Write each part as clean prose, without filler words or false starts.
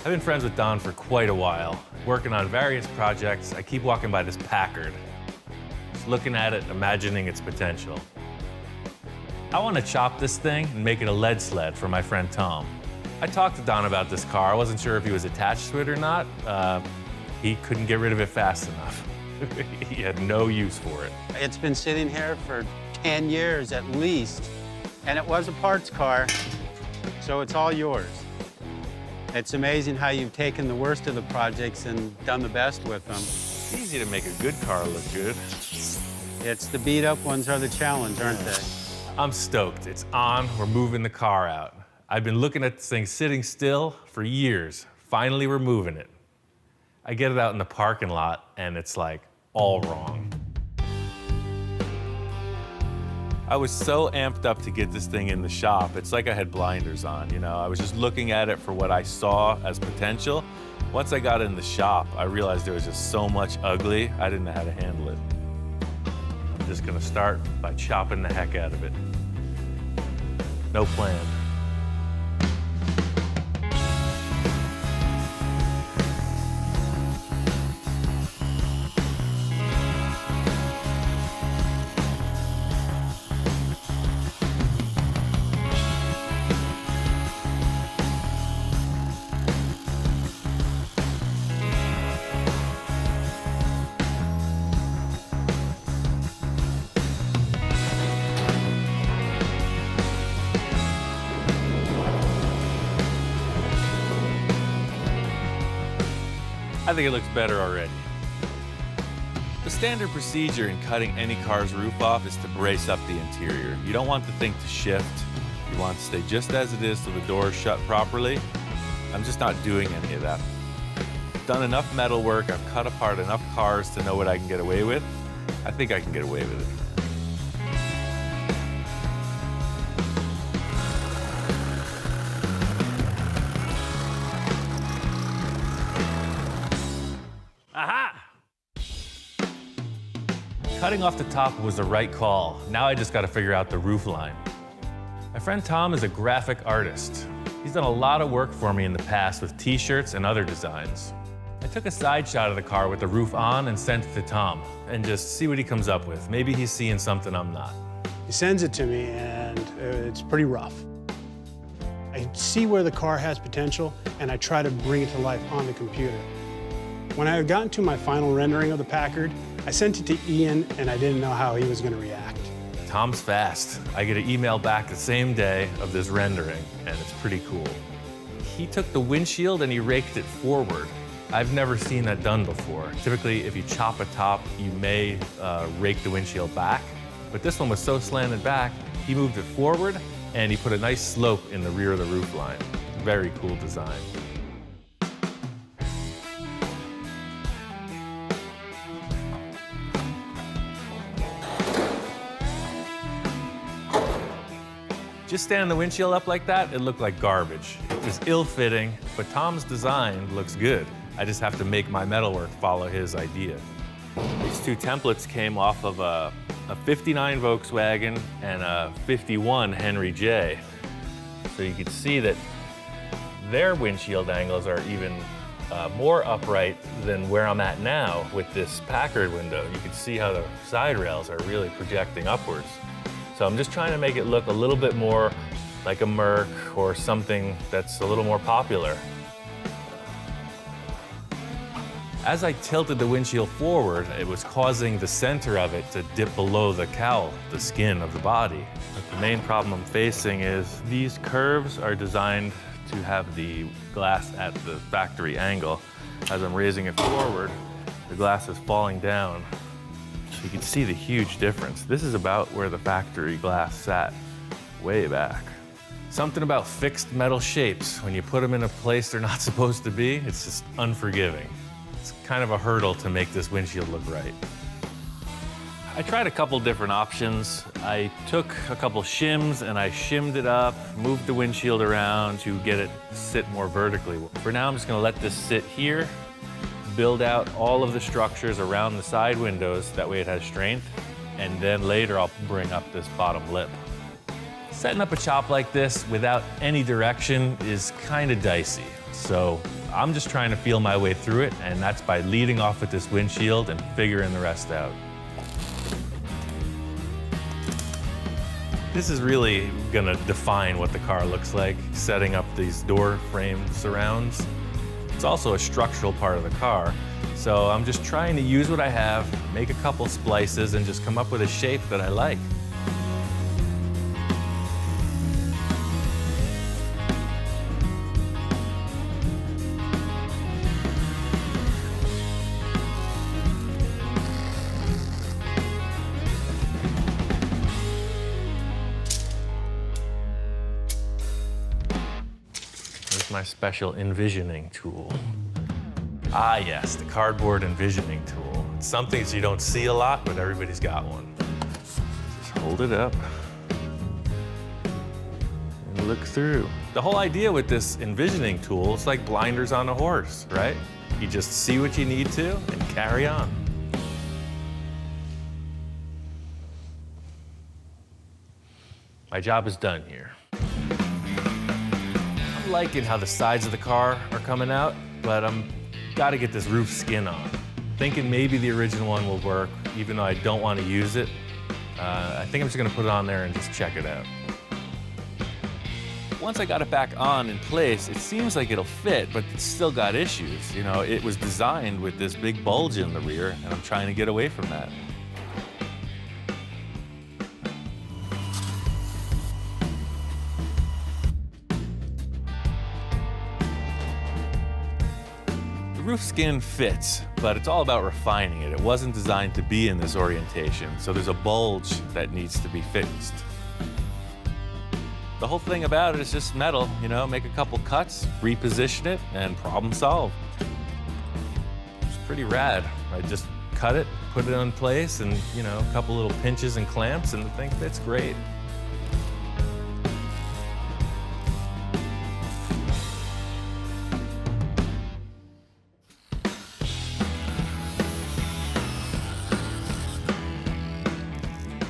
I've been friends with Don for quite a while. Working on various projects, I keep walking by this Packard. Just looking at it, imagining its potential. I want to chop this thing and make it a lead sled for my friend Tom. I talked to Don about this car. I wasn't sure if he was attached to it or not. He couldn't get rid of it fast enough. He had no use for it. It's been sitting here for 10 years at least, and it was a parts car, so it's all yours. It's amazing how you've taken the worst of the projects and done the best with them. It's easy to make a good car look good. It's the beat-up ones are the challenge, aren't they? I'm stoked. It's on. We're moving the car out. I've been looking at this thing sitting still for years. Finally, we're moving it. I get it out in the parking lot, and it's like all wrong. I was so amped up to get this thing in the shop. It's like I had blinders on, you know? I was just looking at it for what I saw as potential. Once I got it in the shop, I realized there was just so much ugly, I didn't know how to handle it. I'm just gonna start by chopping the heck out of it. No plan. I think it looks better already. The standard procedure in cutting any car's roof off is to brace up the interior. You don't want the thing to shift. You want it to stay just as it is so the door is shut properly. I'm just not doing any of that. I've done enough metal work, I've cut apart enough cars to know what I can get away with. I think I can get away with it. Aha! Cutting off the top was the right call. Now I just got to figure out the roof line. My friend Tom is a graphic artist. He's done a lot of work for me in the past with t-shirts and other designs. I took a side shot of the car with the roof on and sent it to Tom and just see what he comes up with. Maybe he's seeing something I'm not. He sends it to me and it's pretty rough. I see where the car has potential and I try to bring it to life on the computer. When I had gotten to my final rendering of the Packard, I sent it to Ian and I didn't know how he was going to react. Tom's fast. I get an email back the same day of this rendering, and it's pretty cool. He took the windshield and he raked it forward. I've never seen that done before. Typically, if you chop a top, you may rake the windshield back, but this one was so slanted back, he moved it forward and he put a nice slope in the rear of the roof line. Very cool design. Just stand the windshield up like that, it looked like garbage. It was ill-fitting, but Tom's design looks good. I just have to make my metalwork follow his idea. These two templates came off of a 59 Volkswagen and a 51 Henry J. So you can see that their windshield angles are even more upright than where I'm at now with this Packard window. You can see how the side rails are really projecting upwards. So I'm just trying to make it look a little bit more like a Merc or something that's a little more popular. As I tilted the windshield forward, it was causing the center of it to dip below the cowl, the skin of the body. But the main problem I'm facing is these curves are designed to have the glass at the factory angle. As I'm raising it forward, the glass is falling down. So you can see the huge difference. This is about where the factory glass sat, way back. Something about fixed metal shapes. When you put them in a place they're not supposed to be, it's just unforgiving. It's kind of a hurdle to make this windshield look right. I tried a couple different options. I took a couple shims and I shimmed it up, moved the windshield around to get it sit more vertically. For now, I'm just gonna let this sit here, build out all of the structures around the side windows, that way it has strength, and then later I'll bring up this bottom lip. Setting up a chop like this without any direction is kind of dicey, so I'm just trying to feel my way through it, and that's by leading off with this windshield and figuring the rest out. This is really gonna define what the car looks like, setting up these door frame surrounds. It's also a structural part of the car, so I'm just trying to use what I have, make a couple splices, and just come up with a shape that I like. My special envisioning tool. Ah, yes, the cardboard envisioning tool. It's something that you don't see a lot, but everybody's got one. Just hold it up and look through. The whole idea with this envisioning tool is like blinders on a horse, right? You just see what you need to and carry on. My job is done here. I'm liking how the sides of the car are coming out, but I'm gotta get this roof skin on. Thinking maybe the original one will work, even though I don't want to use it. I think I'm just gonna put it on there and just check it out. Once I got it back on in place, it seems like it'll fit, but it's still got issues. You know, it was designed with this big bulge in the rear, and I'm trying to get away from that. The roof skin fits, but it's all about refining it. It wasn't designed to be in this orientation, so there's a bulge that needs to be fixed. The whole thing about it is just metal, you know, make a couple cuts, reposition it, and problem solved. It's pretty rad. I just cut it, put it in place, and, you know, a couple little pinches and clamps, and the thing fits great.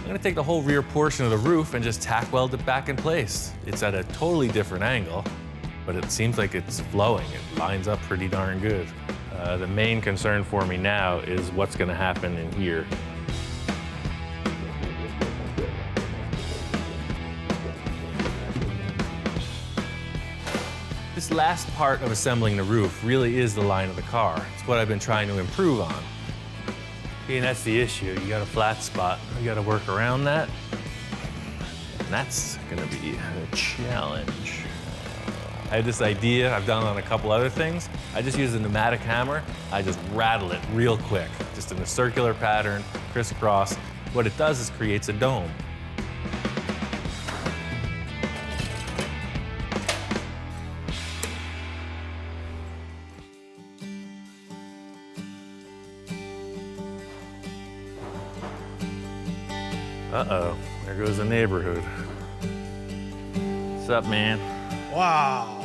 I'm gonna take the whole rear portion of the roof and just tack weld it back in place. It's at a totally different angle, but it seems like it's flowing. It lines up pretty darn good. The main concern for me now is what's gonna happen in here. This last part of assembling the roof really is the line of the car. It's what I've been trying to improve on. And that's the issue. You got a flat spot. You got to work around that. And that's going to be a challenge. I had this idea I've done on a couple other things. I just use a pneumatic hammer. I just rattle it real quick, just in a circular pattern, crisscross. What it does is creates a dome. Uh-oh, there goes the neighborhood. What's up, man? Wow.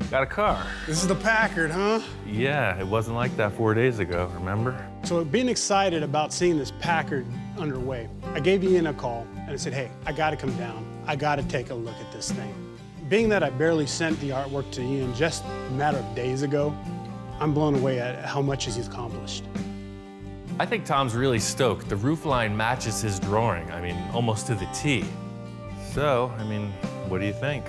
Got a car. This is the Packard, huh? Yeah, it wasn't like that 4 days ago, remember? So being excited about seeing this Packard underway, I gave Ian a call and I said, hey, I gotta come down. I gotta take a look at this thing. Being that I barely sent the artwork to Ian just a matter of days ago, I'm blown away at how much he's accomplished. I think Tom's really stoked. The roof line matches his drawing, I mean, almost to the T. So, I mean, what do you think?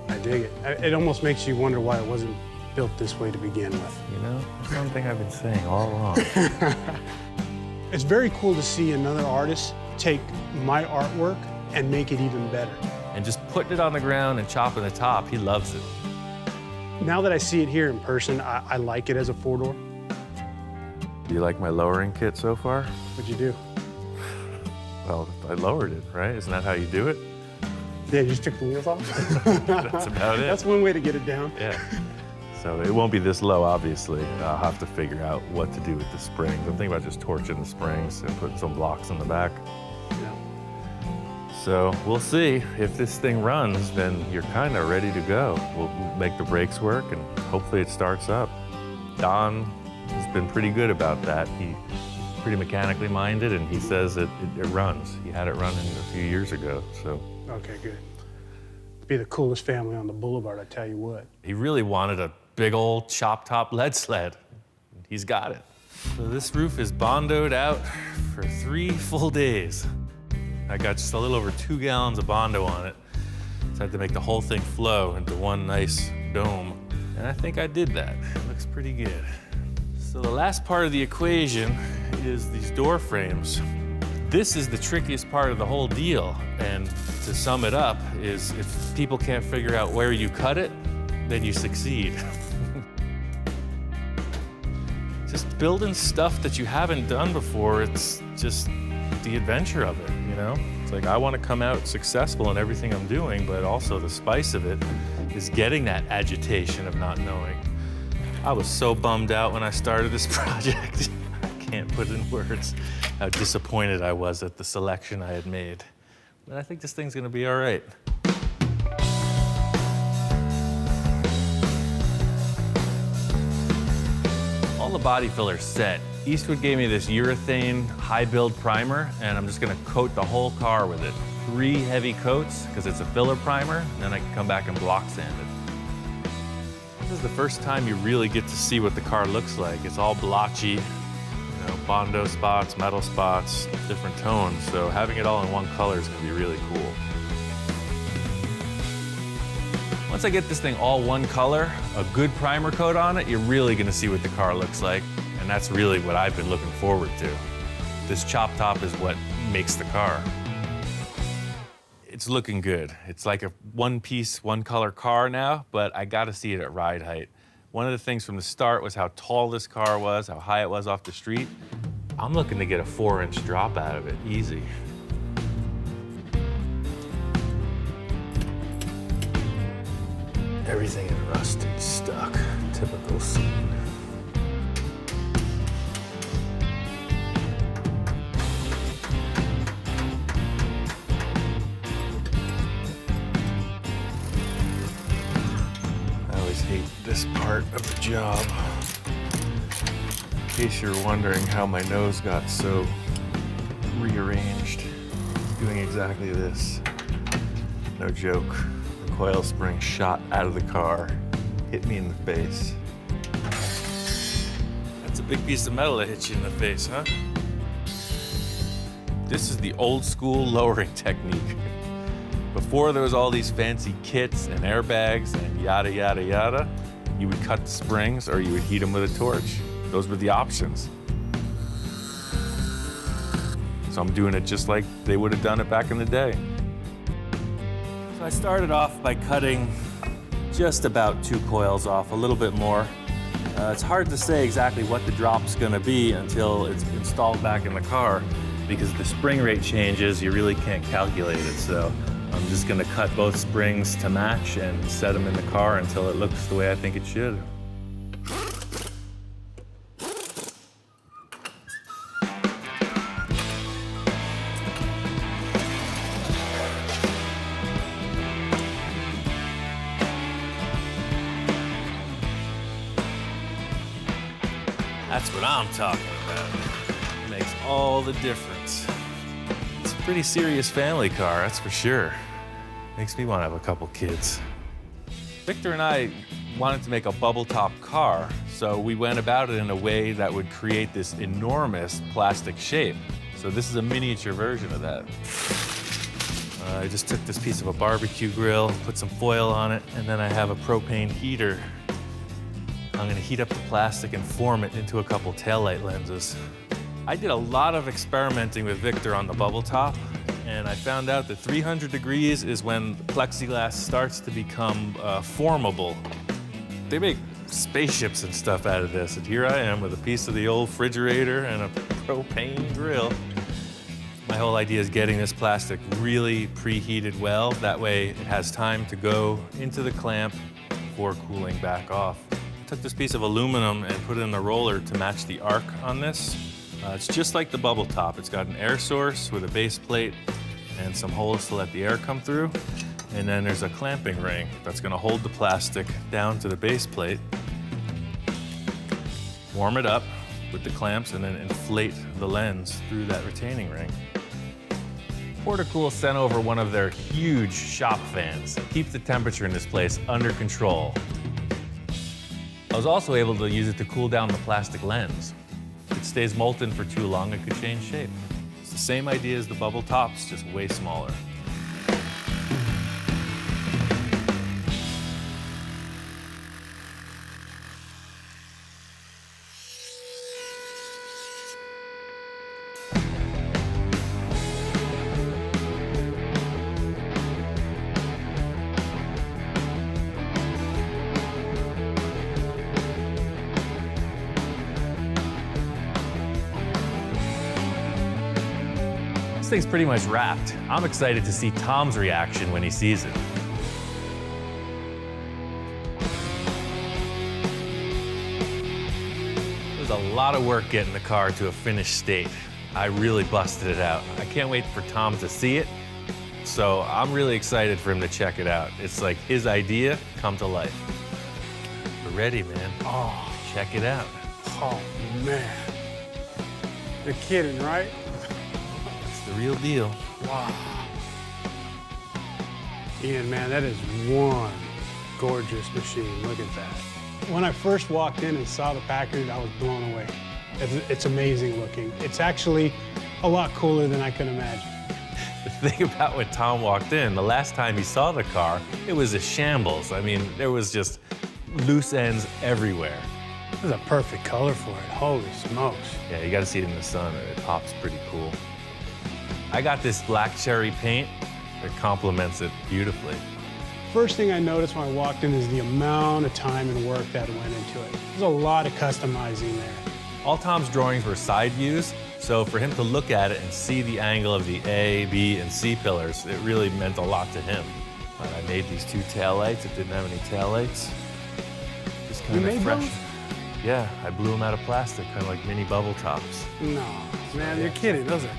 I dig it. It almost makes you wonder why it wasn't built this way to begin with. You know, that's one thing I've been saying all along. It's very cool to see another artist take my artwork and make it even better. And just putting it on the ground and chopping the top, he loves it. Now that I see it here in person, I like it as a four-door. Do you like my lowering kit so far? What'd you do? Well, I lowered it, right? Isn't that how you do it? Yeah, you just took the wheels off? That's about it. That's one way to get it down. Yeah. So it won't be this low, obviously. I'll have to figure out what to do with the springs. I'm thinking about just torching the springs and putting some blocks in the back. Yeah. So we'll see. If this thing runs, then you're kind of ready to go. We'll make the brakes work and hopefully it starts up. Don has been pretty good about that. He's pretty mechanically minded and he says it runs. He had it running a few years ago, so. Okay, good. Be the coolest family on the boulevard, I tell you what. He really wanted a big old chop top lead sled. He's got it. So this roof is bondoed out for 3 full days. I got just a little over 2 gallons of Bondo on it. So I had to make the whole thing flow into one nice dome. And I think I did that. It looks pretty good. So the last part of the equation is these door frames. This is the trickiest part of the whole deal. And to sum it up is if people can't figure out where you cut it, then you succeed. Just building stuff that you haven't done before, it's just the adventure of it, you know? It's like, I want to come out successful in everything I'm doing, but also the spice of it is getting that agitation of not knowing. I was so bummed out when I started this project. I can't put in words how disappointed I was at the selection I had made. But I think this thing's gonna be all right. All the body fillers set. Eastwood gave me this urethane high build primer, and I'm just gonna coat the whole car with it. 3 heavy coats, because it's a filler primer, and then I can come back and block sand it. This is the first time you really get to see what the car looks like. It's all blotchy, you know, Bondo spots, metal spots, different tones, so having it all in one color is gonna be really cool. Once I get this thing all one color, a good primer coat on it, you're really gonna see what the car looks like. And that's really what I've been looking forward to. This chop top is what makes the car. It's looking good. It's like a one-piece, one-color car now, but I gotta see it at ride height. One of the things from the start was how tall this car was, how high it was off the street. I'm looking to get a 4-inch drop out of it, easy. Everything is rusted, stuck, typical scene. This part of the job. In case you're wondering how my nose got so rearranged, doing exactly this. No joke. The coil spring shot out of the car, hit me in the face. That's a big piece of metal that hit you in the face, huh? This is the old school lowering technique. Before there was all these fancy kits and airbags and yada, yada, yada, you would cut the springs or you would heat them with a torch. Those were the options. So I'm doing it just like they would have done it back in the day. So I started off by cutting just about 2 coils off, a little bit more. It's hard to say exactly what the drop's gonna be until it's installed back in the car, because the spring rate changes, you really can't calculate it. So I'm just gonna cut both springs to match and set them in the car until it looks the way I think it should. That's what I'm talking about. It makes all the difference. It's a pretty serious family car, that's for sure. Makes me want to have a couple kids. Victor and I wanted to make a bubble top car, so we went about it in a way that would create this enormous plastic shape. So this is a miniature version of that. I just took this piece of a barbecue grill, put some foil on it, and then I have a propane heater. I'm gonna heat up the plastic and form it into a couple taillight lenses. I did a lot of experimenting with Victor on the bubble top, and I found out that 300 degrees is when the plexiglass starts to become formable. They make spaceships and stuff out of this, and here I am with a piece of the old refrigerator and a propane grill. My whole idea is getting this plastic really preheated well. That way it has time to go into the clamp before cooling back off. I took this piece of aluminum and put it in the roller to match the arc on this. It's just like the bubble top. It's got an air source with a base plate and some holes to let the air come through. And then there's a clamping ring that's gonna hold the plastic down to the base plate. Warm it up with the clamps and then inflate the lens through that retaining ring. Portacool sent over one of their huge shop fans to keep the temperature in this place under control. I was also able to use it to cool down the plastic lens. If it stays molten for too long, it could change shape. It's the same idea as the bubble tops, just way smaller. This thing's pretty much wrapped. I'm excited to see Tom's reaction when he sees it. There's a lot of work getting the car to a finished state. I really busted it out. I can't wait for Tom to see it, so I'm really excited for him to check it out. It's like his idea come to life. We're ready, man. Oh, Check it out. oh man. You're kidding, right? It's the real deal. Wow. Ian, man, that is one gorgeous machine. Look at that. When I first walked in and saw the Packard, I was blown away. It's amazing looking. It's actually a lot cooler than I could imagine. The thing about when Tom walked in, the last time he saw the car, it was a shambles. I mean, there was just loose ends everywhere. This is a perfect color for it. Holy smokes. Yeah, you gotta see it in the sun. It pops pretty cool. I got this black cherry paint that complements it beautifully. First thing I noticed when I walked in is the amount of time and work that went into it. There's a lot of customizing there. All Tom's drawings were side views, so for him to look at it and see the angle of the A, B, and C pillars, it really meant a lot to him. I made these two taillights. It didn't have any taillights. Just kind You of made fresh. those? Yeah, I blew them out of plastic, kind of like mini bubble tops. No, man, you're kidding. Those are...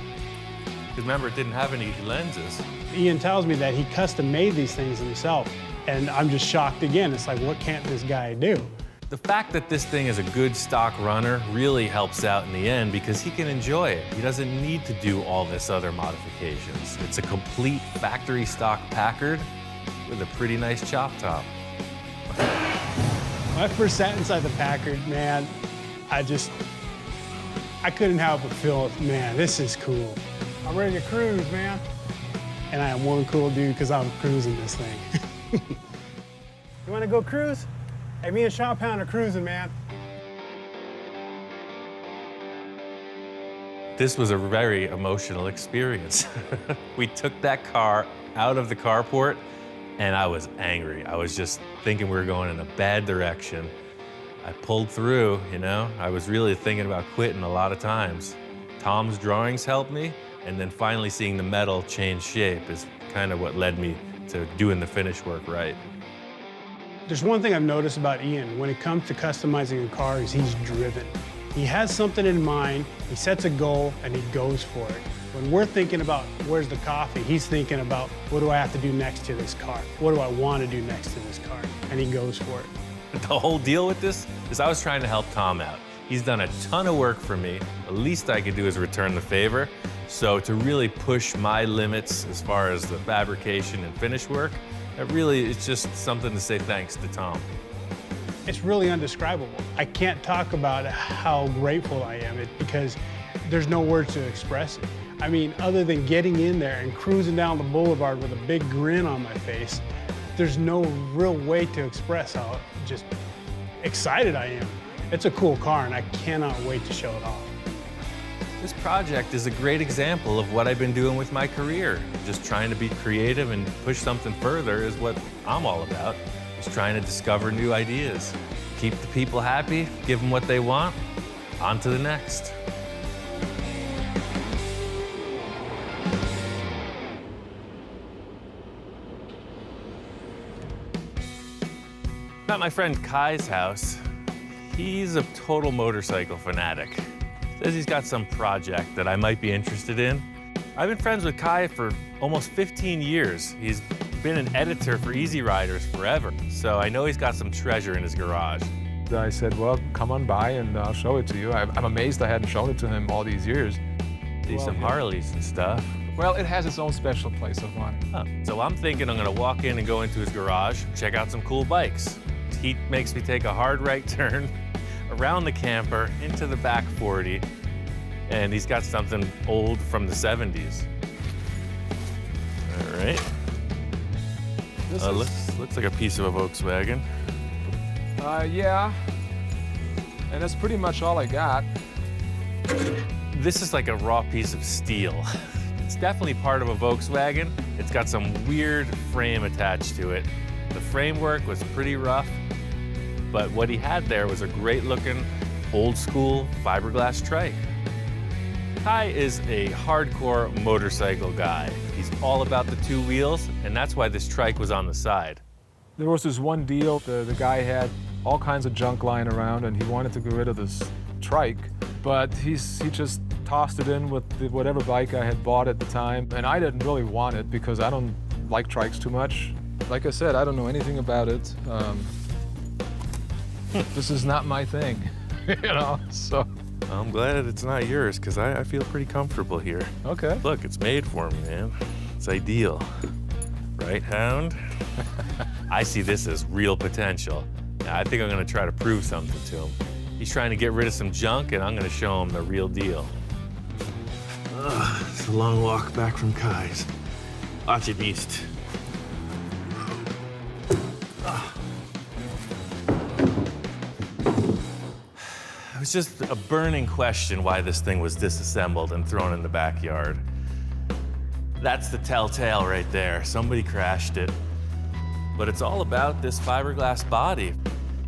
Because remember, it didn't have any lenses. Ian tells me that he custom made these things himself, and I'm just shocked again. It's like, what can't this guy do? The fact that this thing is a good stock runner really helps out in the end because he can enjoy it. He doesn't need to do all this other modifications. It's a complete factory stock Packard with a pretty nice chop top. When I first sat inside the Packard, man, I couldn't help but feel, man, this is cool. I'm ready to cruise, man. And I am one cool dude because I'm cruising this thing. You want to go cruise? Hey, me and Shop Hound are cruising, man. This was a very emotional experience. We took that car out of the carport and I was angry. I was just thinking we were going in a bad direction. I pulled through, you know? I was really thinking about quitting a lot of times. Tom's drawings helped me, and then finally seeing the metal change shape is kind of what led me to doing the finish work right. There's one thing I've noticed about Ian. When it comes to customizing a car, is he's driven. He has something in mind, he sets a goal, and he goes for it. When we're thinking about where's the coffee, he's thinking about what do I have to do next to this car? What do I want to do next to this car? And he goes for it. The whole deal with this is I was trying to help Tom out. He's done a ton of work for me. The least I could do is return the favor. So to really push my limits as far as the fabrication and finish work, it's just something to say thanks to Tom. It's really indescribable. I can't talk about how grateful I am because there's no words to express it. I mean, other than getting in there and cruising down the boulevard with a big grin on my face, there's no real way to express how just excited I am. It's a cool car and I cannot wait to show it off. This project is a great example of what I've been doing with my career. Just trying to be creative and push something further is what I'm all about. Just trying to discover new ideas. Keep the people happy, give them what they want, on to the next. At my friend Kai's house, he's a total motorcycle fanatic. Says he's got some project that I might be interested in. I've been friends with Kai for almost 15 years. He's been an editor for Easy Riders forever, so I know he's got some treasure in his garage. I said, well, come on by and I'll show it to you. I'm amazed I hadn't shown it to him all these years. See some Harleys and stuff. Well, it has its own special place of honor. Oh, so I'm thinking I'm gonna walk in and go into his garage, check out some cool bikes. He makes me take a hard right turn around the camper into the back 40, and he's got something old from the 70s. All right. Looks like a piece of a Volkswagen. Yeah. And that's pretty much all I got. This is like a raw piece of steel. It's definitely part of a Volkswagen. It's got some weird frame attached to it. The framework was pretty rough, but what he had there was a great looking, old school fiberglass Trike. Ty is a hardcore motorcycle guy. He's all about the two wheels, and that's why this Trike was on the side. There was this one deal, the guy had all kinds of junk lying around and he wanted to get rid of this Trike, but he just tossed it in with whatever bike I had bought at the time, and I didn't really want it because I don't like Trikes too much. Like I said, I don't know anything about it. This is not my thing, you know, so. I'm glad it's not yours, because I feel pretty comfortable here. Okay. Look, it's made for me, man. It's ideal. Right, Hound? I see this as real potential. I think I'm gonna try to prove something to him. He's trying to get rid of some junk, and I'm gonna show him the real deal. It's a long walk back from Kai's. Watch it, beast. It was just a burning question why this thing was disassembled and thrown in the backyard. That's the telltale right there. Somebody crashed it. But it's all about this fiberglass body.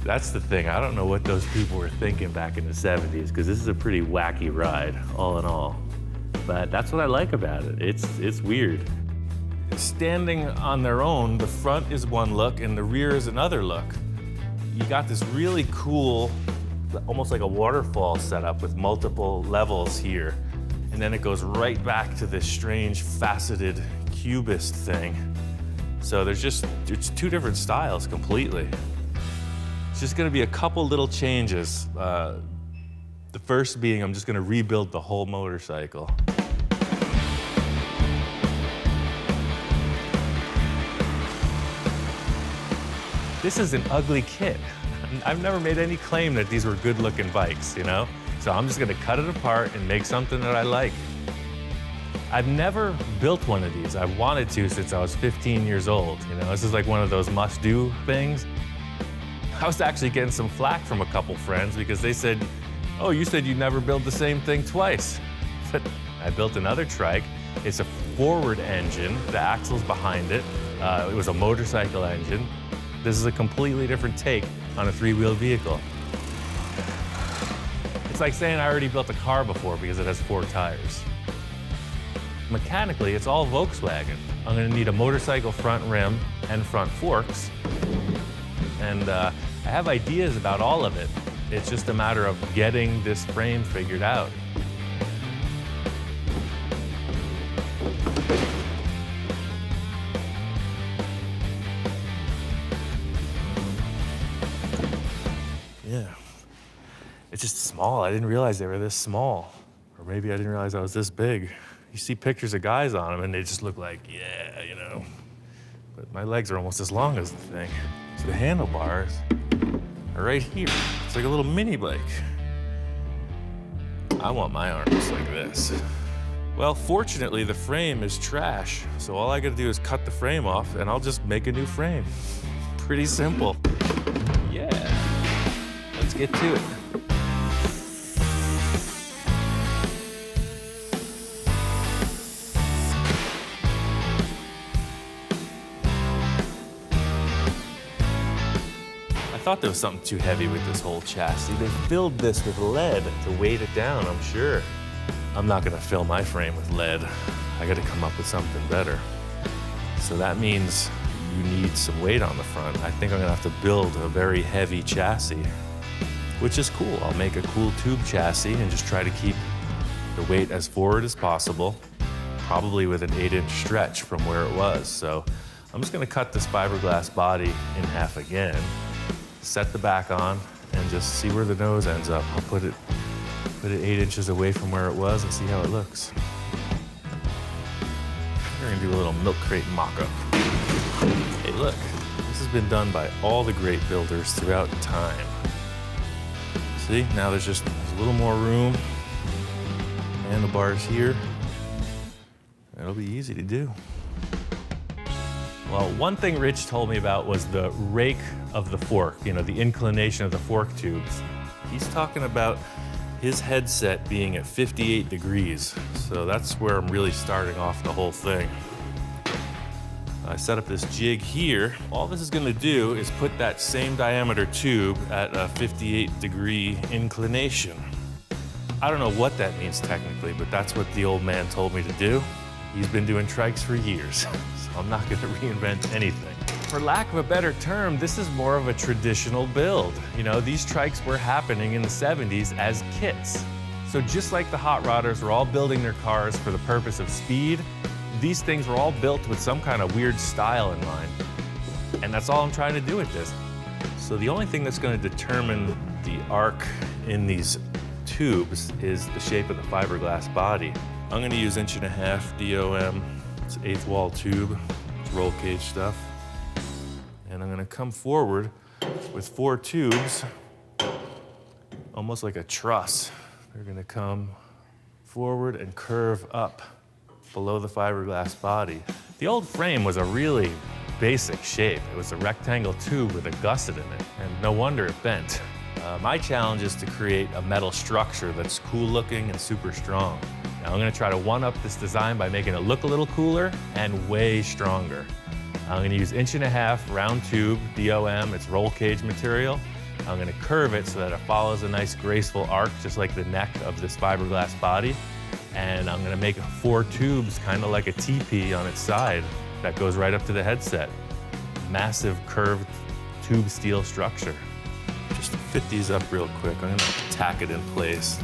That's the thing. I don't know what those people were thinking back in the 70s, because this is a pretty wacky ride, all in all. But that's what I like about it. It's weird. Standing on their own, the front is one look and the rear is another look. You got this really cool, almost like a waterfall setup with multiple levels here. And then it goes right back to this strange faceted cubist thing. So it's two different styles completely. It's just gonna be a couple little changes. The first being I'm just gonna rebuild the whole motorcycle. This is an ugly kit. I've never made any claim that these were good-looking bikes, you know? So I'm just gonna cut it apart and make something that I like. I've never built one of these. I've wanted to since I was 15 years old, you know? This is like one of those must-do things. I was actually getting some flack from a couple friends because they said, oh, you said you'd never build the same thing twice. But I built another Trike. It's a forward engine, the axle's behind it. It was a motorcycle engine. This is a completely different take on a three-wheel vehicle. It's like saying I already built a car before because it has 4 tires. Mechanically, it's all Volkswagen. I'm gonna need a motorcycle front rim and front forks. And I have ideas about all of it. It's just a matter of getting this frame figured out. Yeah, it's just small. I didn't realize they were this small. Or maybe I didn't realize I was this big. You see pictures of guys on them and they just look like, yeah, you know. But my legs are almost as long as the thing. So the handlebars are right here. It's like a little mini bike. I want my arms like this. Well, fortunately, the frame is trash. So all I gotta do is cut the frame off and I'll just make a new frame. Pretty simple. Yeah. Let's get to it. I thought there was something too heavy with this whole chassis. They filled this with lead to weight it down, I'm sure. I'm not gonna fill my frame with lead. I gotta come up with something better. So that means you need some weight on the front. I think I'm gonna have to build a very heavy chassis, which is cool. I'll make a cool tube chassis and just try to keep the weight as forward as possible, probably with an 8-inch stretch from where it was. So I'm just gonna cut this fiberglass body in half again, set the back on, and just see where the nose ends up. I'll put it 8 inches away from where it was and see how it looks. We're gonna do a little milk crate mock-up. Hey, look, this is been done by all the great builders throughout time. See, now there's a little more room. Handlebars here. It'll be easy to do. Well, one thing Rich told me about was the rake of the fork, you know, the inclination of the fork tubes. He's talking about his headset being at 58 degrees. So that's where I'm really starting off the whole thing. I set up this jig here. All this is gonna do is put that same diameter tube at a 58-degree inclination. I don't know what that means technically, but that's what the old man told me to do. He's been doing trikes for years, so I'm not gonna reinvent anything. For lack of a better term, this is more of a traditional build. You know, these trikes were happening in the 70s as kits. So just like the hot rodders were all building their cars for the purpose of speed, these things were all built with some kind of weird style in mind. And that's all I'm trying to do with this. So the only thing that's going to determine the arc in these tubes is the shape of the fiberglass body. I'm going to use 1.5 DOM. It's 1/8 wall tube. It's roll cage stuff. And I'm going to come forward with 4 tubes, almost like a truss. They're going to come forward and curve up below the fiberglass body. The old frame was a really basic shape. It was a rectangle tube with a gusset in it, and no wonder it bent. My challenge is to create a metal structure that's cool looking and super strong. Now I'm gonna try to one-up this design by making it look a little cooler and way stronger. I'm gonna use 1.5 round tube, DOM, it's roll cage material. I'm gonna curve it so that it follows a nice graceful arc, just like the neck of this fiberglass body. And I'm gonna make 4 tubes, kind of like a teepee on its side that goes right up to the headset. Massive curved tube steel structure. Just to fit these up real quick, I'm gonna tack it in place.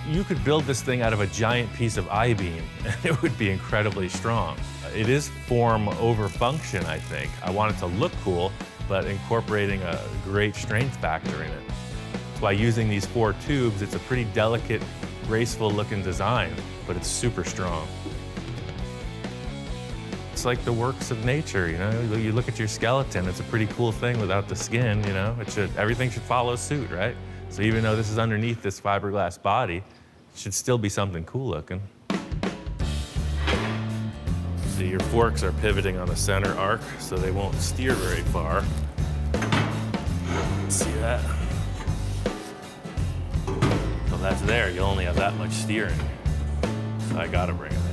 You could build this thing out of a giant piece of I-beam and it would be incredibly strong. It is form over function, I think. I want it to look cool, but incorporating a great strength factor in it. That's why using these 4 tubes, it's a pretty delicate, graceful looking design, but it's super strong. It's like the works of nature, you know? You look at your skeleton, it's a pretty cool thing without the skin, you know? Everything should follow suit, right? So even though this is underneath this fiberglass body, it should still be something cool looking. See, your forks are pivoting on the center arc, so they won't steer very far. See that? So that's there, you only have that much steering. So I gotta bring them in.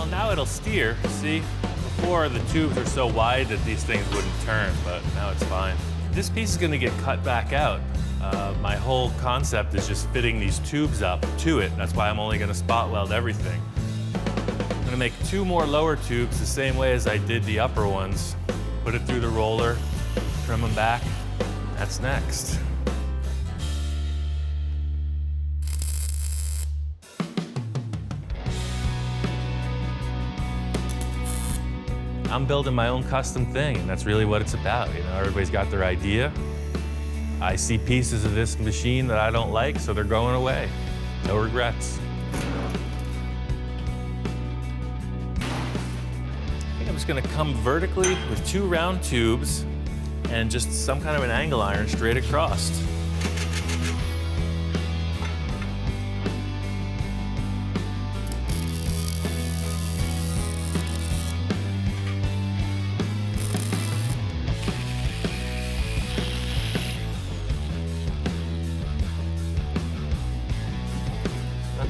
Now it'll steer. See, before the tubes were so wide that these things wouldn't turn, but now it's fine. This piece is gonna get cut back out. My whole concept is just fitting these tubes up to it. That's why I'm only gonna spot weld everything. I'm gonna make 2 more lower tubes the same way as I did the upper ones. Put it through the roller, trim them back. That's next. I'm building my own custom thing, and that's really what it's about. You know, everybody's got their idea. I see pieces of this machine that I don't like, so they're going away. No regrets. I think I'm just gonna come vertically with 2 round tubes and just some kind of an angle iron straight across.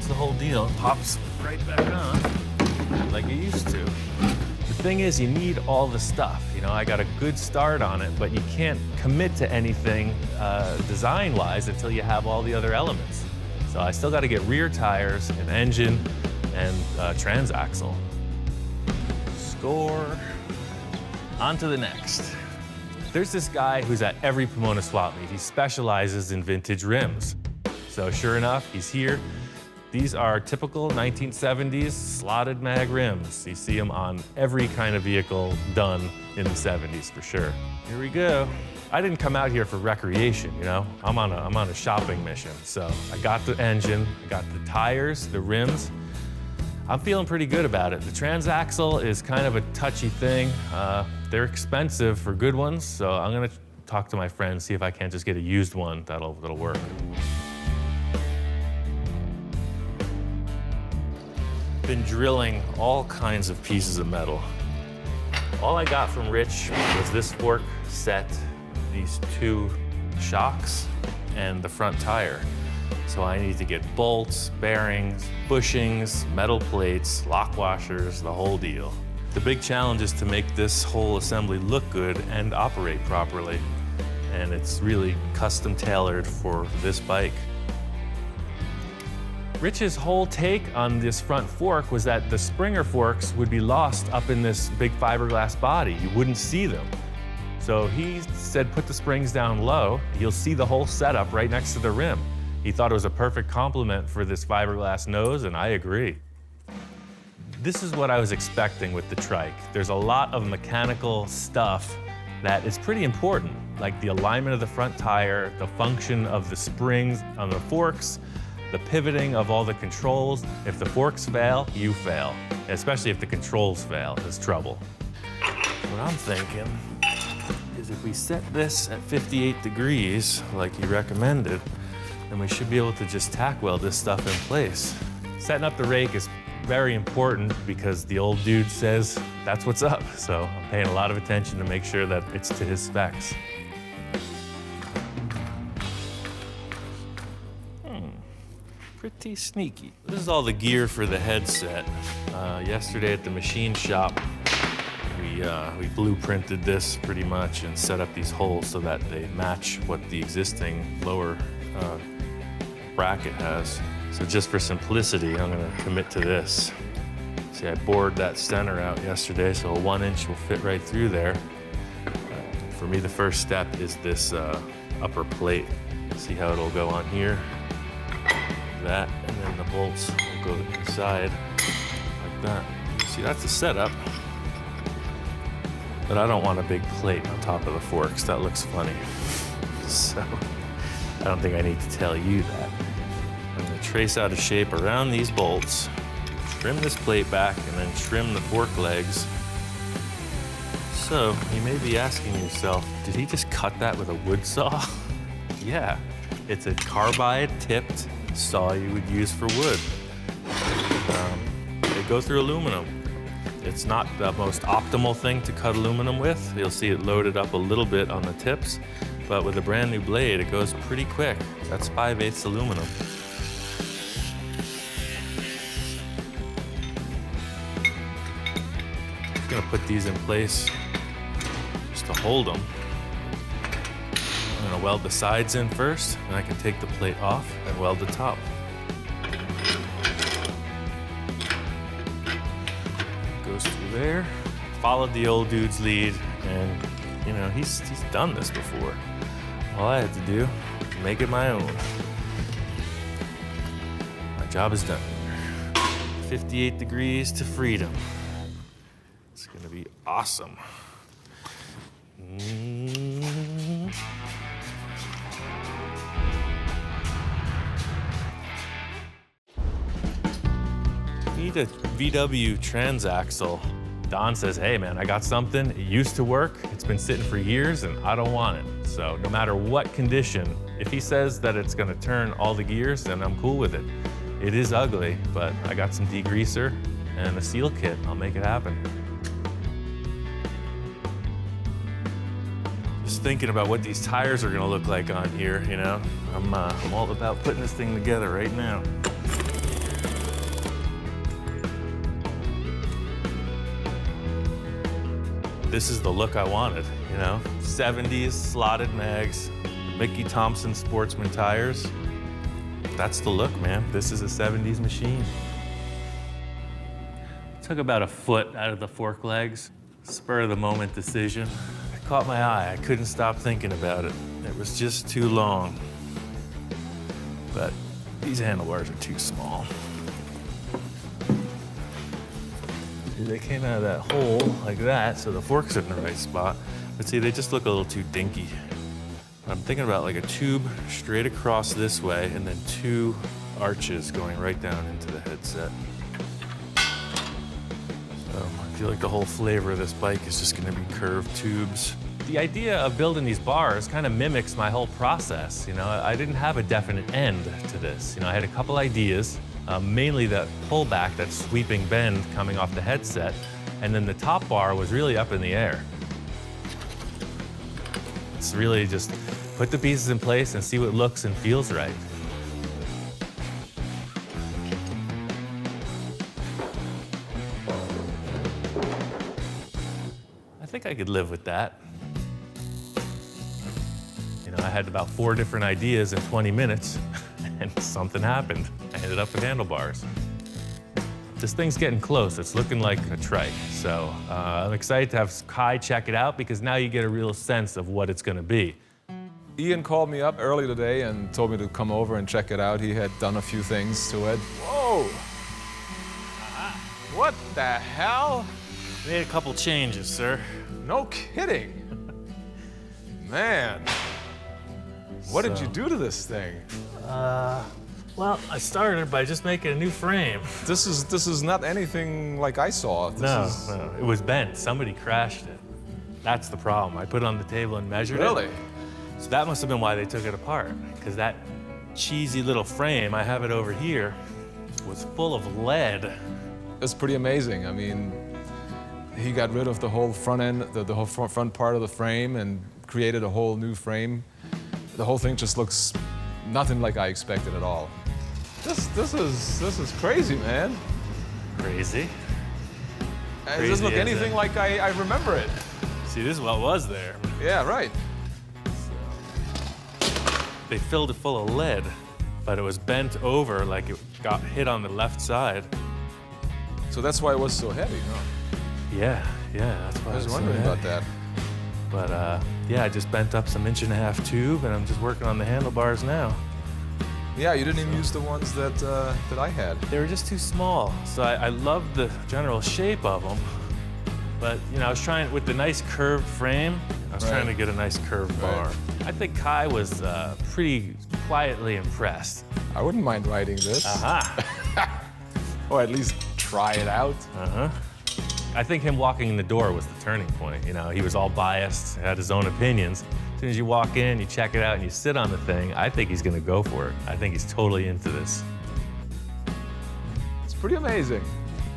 The whole deal. It pops right back on like it used to. The thing is, you need all the stuff. You know, I got a good start on it, but you can't commit to anything design-wise until you have all the other elements. So I still got to get rear tires, an engine, and transaxle. Score. On to the next. There's this guy who's at every Pomona swap meet. He specializes in vintage rims. So sure enough, he's here. These are typical 1970s slotted mag rims. You see them on every kind of vehicle done in the 70s for sure. Here we go. I didn't come out here for recreation, you know? I'm on a shopping mission. So I got the engine, I got the tires, the rims. I'm feeling pretty good about it. The transaxle is kind of a touchy thing. They're expensive for good ones, so I'm gonna talk to my friends, see if I can't just get a used one that'll work. Been drilling all kinds of pieces of metal. All I got from Rich was this fork set, these 2 shocks, and the front tire. So I need to get bolts, bearings, bushings, metal plates, lock washers, the whole deal. The big challenge is to make this whole assembly look good and operate properly. And it's really custom tailored for this bike. Rich's whole take on this front fork was that the Springer forks would be lost up in this big fiberglass body. You wouldn't see them. So he said put the springs down low, you'll see the whole setup right next to the rim. He thought it was a perfect complement for this fiberglass nose, and I agree. This is what I was expecting with the Trike. There's a lot of mechanical stuff that is pretty important, like the alignment of the front tire, the function of the springs on the forks, the pivoting of all the controls. If the forks fail, you fail. Especially if the controls fail, it's trouble. What I'm thinking is if we set this at 58 degrees, like you recommended, then we should be able to just tack weld this stuff in place. Setting up the rake is very important because the old dude says that's what's up. So I'm paying a lot of attention to make sure that it's to his specs. Pretty sneaky. This is all the gear for the headset. Yesterday at the machine shop, we blueprinted this pretty much and set up these holes so that they match what the existing lower bracket has. So just for simplicity, I'm gonna commit to this. See, I bored that center out yesterday, so a 1-inch will fit right through there. For me, the first step is this upper plate. See how it'll go on here? That, and then the bolts will go inside like that. See, that's the setup. But I don't want a big plate on top of the forks. That looks funny. So I don't think I need to tell you that. I'm gonna trace out a shape around these bolts, trim this plate back, and then trim the fork legs. So you may be asking yourself, did he just cut that with a wood saw? Yeah, it's a carbide tipped saw you would use for wood. They go through aluminum. It's not the most optimal thing to cut aluminum with. You'll see it loaded up a little bit on the tips, but with a brand new blade, it goes pretty quick. That's 5/8 aluminum. I'm gonna put these in place just to hold them. I'm gonna weld the sides in first, and I can take the plate off and weld the top. Goes through there. Followed the old dude's lead, and you know, he's done this before. All I had to do was make it my own. My job is done. 58 degrees to freedom. It's gonna be awesome. Need a VW transaxle. Don says, hey man, I got something, it used to work, it's been sitting for years and I don't want it. So no matter what condition, if he says that it's gonna turn all the gears, then I'm cool with it. It is ugly, but I got some degreaser and a seal kit, I'll make it happen. Just thinking about what these tires are gonna look like on here, you know? I'm all about putting this thing together right now. This is the look I wanted, you know? 70s slotted mags, Mickey Thompson Sportsman tires. That's the look, man. This is a 70s machine. Took about a foot out of the fork legs. Spur of the moment decision. It caught my eye. I couldn't stop thinking about it. It was just too long. But These handlebars are too small. They came out of that hole like that, so the fork's in the right spot. But see, they just look a little too dinky. I'm thinking about like a tube straight across this way and then 2 arches going right down into the headset. I feel like the whole flavor of this bike is just gonna be curved tubes. The idea of building these bars kind of mimics my whole process. You know, I didn't have a definite end to this. You know, I had a couple ideas, mainly the pullback, that sweeping bend coming off the headset, and then the top bar was really up in the air. It's really just put the pieces in place and see what looks and feels right. I think I could live with that. You know, I had about 4 different ideas in 20 minutes, and something happened. I ended up with handlebars. This thing's getting close. It's looking like a Trike. So I'm excited to have Kai check it out, because now you get a real sense of what it's gonna be. Ian called me up early today and told me to come over and check it out. He had done a few things to it. Whoa! What the hell? Made a couple changes, sir. No kidding. Man. What did you do to this thing? Well, I started by just making a new frame. This is not anything like I saw. No, it was bent. Somebody crashed it. That's the problem. I put it on the table and measured it. Really? So that must have been why they took it apart, because that cheesy little frame, I have it over here, was full of lead. It's pretty amazing. I mean, he got rid of the whole front end, the whole front part of the frame, and created a whole new frame. The whole thing just looks nothing like I expected at all. This is crazy, man. Crazy. It doesn't look anything like I remember it. See, this is what was there. Yeah, right. They filled it full of lead, but it was bent over like it got hit on the left side. So that's why it was so heavy, huh? Yeah, that's why I was wondering about that. But yeah, I just bent up some 1.5-inch tube, and I'm just working on the handlebars now. Yeah, you didn't even use the ones that I had. They were just too small. So I loved the general shape of them, but you know, I was trying with the nice curved frame. I was trying to get a nice curved bar. I think Kai was pretty quietly impressed. I wouldn't mind riding this. Or at least try it out. I think him walking in the door was the turning point. You know, he was all biased, had his own opinions. As soon as you walk in, you check it out, and you sit on the thing, I think he's gonna go for it. I think he's totally into this. It's pretty amazing.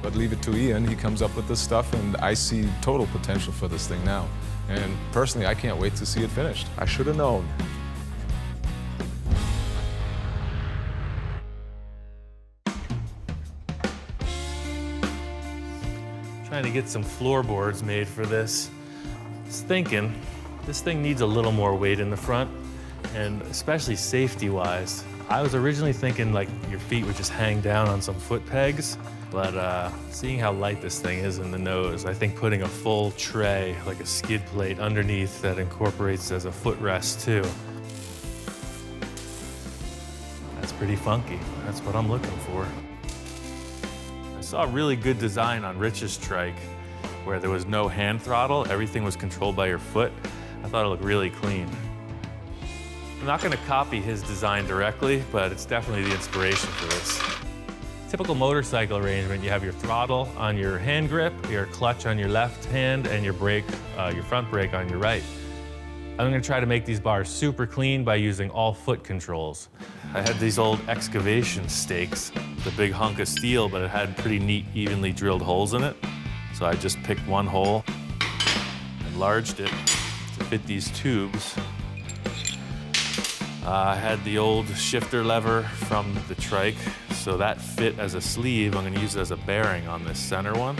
But leave it to Ian, he comes up with this stuff, and I see total potential for this thing now. And personally, I can't wait to see it finished. I should have known. Trying to get some floorboards made for this. I was thinking, this thing needs a little more weight in the front, and especially safety-wise. I was originally thinking like your feet would just hang down on some foot pegs, but seeing how light this thing is in the nose, I think putting a full tray, like a skid plate underneath that incorporates as a footrest too. That's pretty funky. That's what I'm looking for. I saw a really good design on Rich's Trike where there was no hand throttle, everything was controlled by your foot. I thought it looked really clean. I'm not gonna copy his design directly, but it's definitely the inspiration for this. Typical motorcycle arrangement, you have your throttle on your hand grip, your clutch on your left hand, and your brake, your front brake on your right. I'm gonna try to make these bars super clean by using all foot controls. I had these old excavation stakes, the big hunk of steel, but it had pretty neat, evenly drilled holes in it. So I just picked one hole, enlarged it to fit these tubes. I had the old shifter lever from the Trike, so that fit as a sleeve. I'm gonna use it as a bearing on this center one.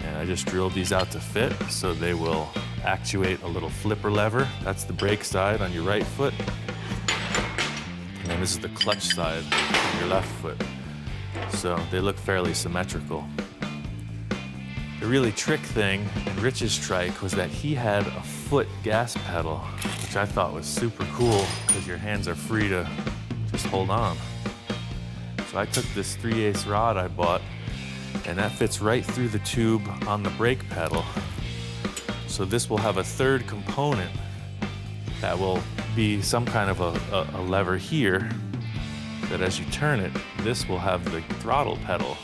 And I just drilled these out to fit, so they will actuate a little flipper lever. That's the brake side on your right foot. And this is the clutch side on your left foot. So they look fairly symmetrical. The really trick thing in Rich's Trike was that he had a foot gas pedal, which I thought was super cool because your hands are free to just hold on. So I took this 3/8 rod I bought, and that fits right through the tube on the brake pedal. So this will have a third component that will be some kind of a lever here that as you turn it, this will have the throttle pedal.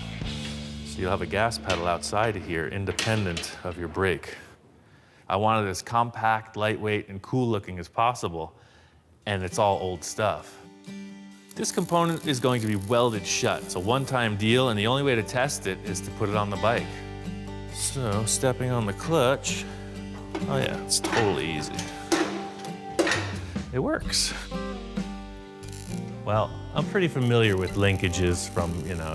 So you'll have a gas pedal outside of here, independent of your brake. I wanted it as compact, lightweight, and cool looking as possible, and it's all old stuff. This component is going to be welded shut. It's a one-time deal, and the only way to test it is to put it on the bike. So, stepping on the clutch, oh yeah, it's totally easy. It works. Well, I'm pretty familiar with linkages from,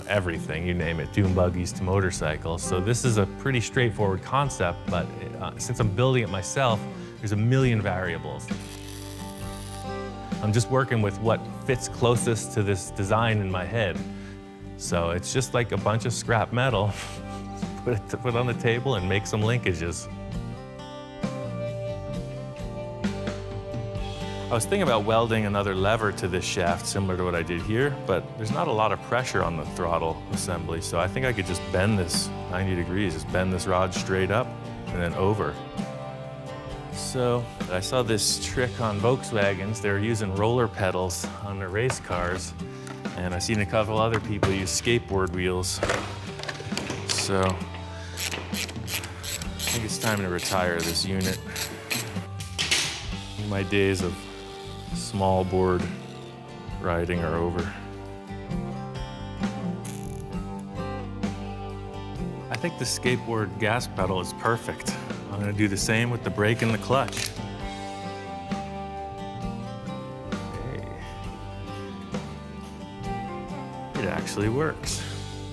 everything, you name it, dune buggies to motorcycles. So this is a pretty straightforward concept, but since I'm building it myself, there's a million variables. I'm just working with what fits closest to this design in my head. So it's just like a bunch of scrap metal, put on the table and make some linkages. I was thinking about welding another lever to this shaft similar to what I did here, but there's not a lot of pressure on the throttle assembly, so I think I could just bend this 90 degrees, just bend this rod straight up and then over. So I saw this trick on Volkswagens. They're using roller pedals on their race cars, and I've seen a couple other people use skateboard wheels. So I think it's time to retire this unit. My days of small board riding are over. I think the skateboard gas pedal is perfect. I'm gonna do the same with the brake and the clutch. Okay. It actually works.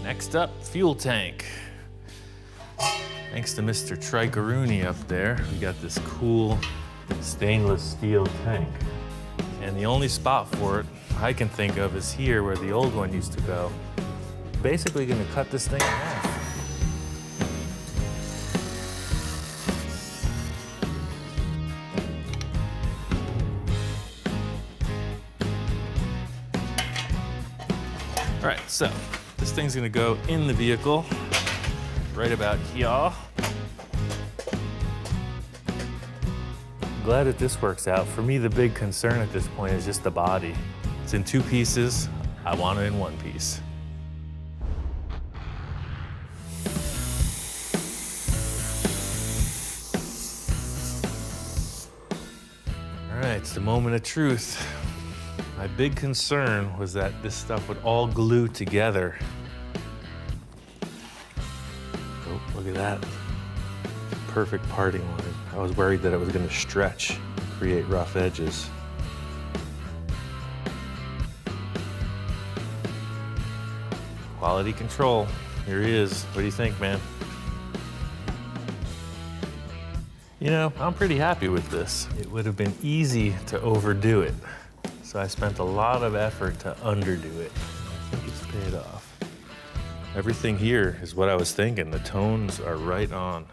Next up, fuel tank. Thanks to Mr. Trike up there, we got this cool stainless steel tank. And the only spot for it I can think of is here where the old one used to go. Basically gonna cut this thing in half. All right, so this thing's gonna go in the vehicle right about here. Glad that this works out. For me, the big concern at this point is just the body. It's in 2 pieces. I want it in 1 piece. All right, it's the moment of truth. My big concern was that this stuff would all glue together. Oh, look at that. Perfect parting line. I was worried that it was going to stretch and create rough edges. Quality control. Here he is. What do you think, man? I'm pretty happy with this. It would have been easy to overdo it. So I spent a lot of effort to underdo it. I think it's paid off. Everything here is what I was thinking. The tones are right on.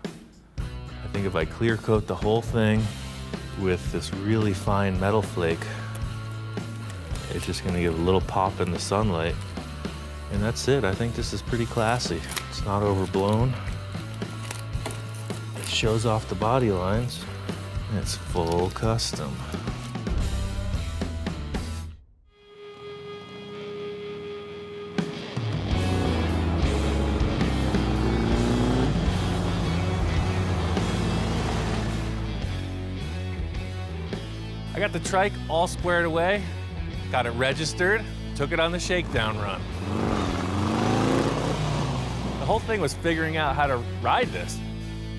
I think if I clear coat the whole thing with this really fine metal flake, it's just gonna give a little pop in the sunlight. And that's it. I think this is pretty classy. It's not overblown. It shows off the body lines. And it's full custom. I got the Trike all squared away, got it registered, took it on the shakedown run. The whole thing was figuring out how to ride this.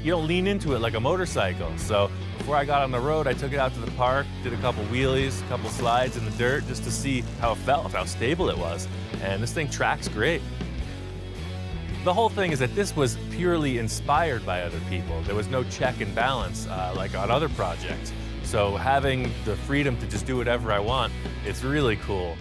You don't lean into it like a motorcycle. So before I got on the road, I took it out to the park, did a couple wheelies, a couple slides in the dirt just to see how it felt, how stable it was. And this thing tracks great. The whole thing is that this was purely inspired by other people. There was no check and balance like on other projects. So having the freedom to just do whatever I want, it's really cool.